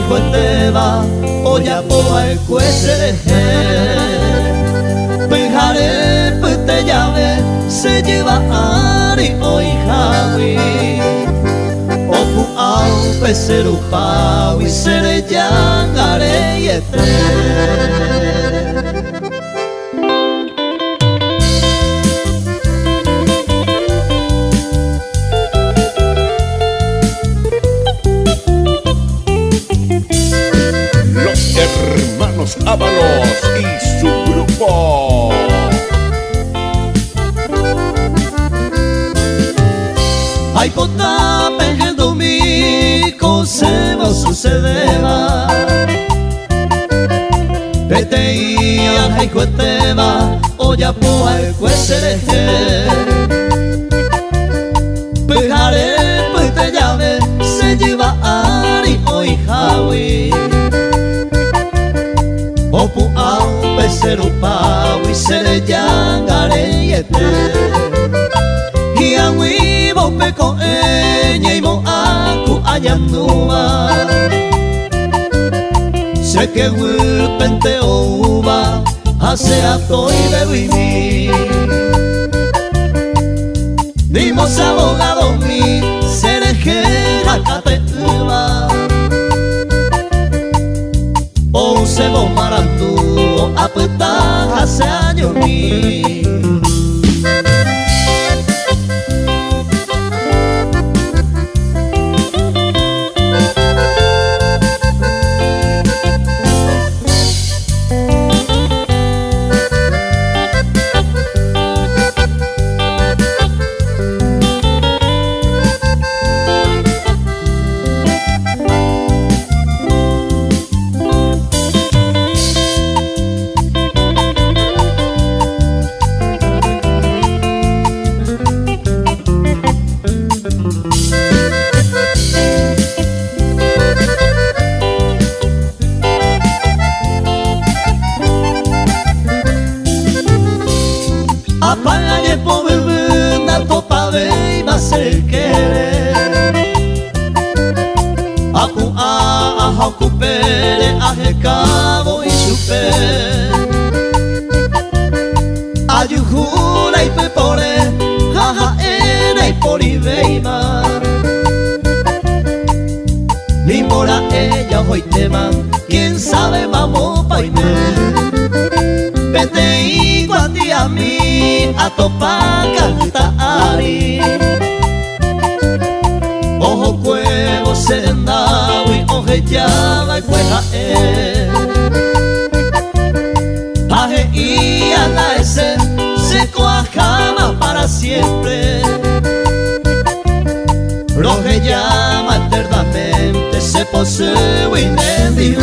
cueteba oya poa el cueseleje Pejare pute llave se lleva ari oi jawi Opu au peseru pau y sere yangare yete Hermanos Ábalos y su grupo. Ay pota el domingo se va sucedeva Peteia hay cueteva oya poa el cueseleje Pejare pute llave se lleva ari oi jawi Opu au peseru pau y sere yangare yete Hiawi bo peko eñe bo aku ayanua Se que wipente ouba hace atoi bebini Dimos abogado mi sere jerakate uba O se bo marantu o apeta hace años ni Apañe po bebenda topa ve va ser querer Apu a ocupere a cabo y chupe Ayujura y pepore jaja era y poribeima Ni mora ella hoy tema quién sabe vamos pa Vete y guati a mí a topa canta ari Ojo cuevo serendawi oje llama y cueja Aje y a la ese se coajama para siempre Roje llama eternamente se posee y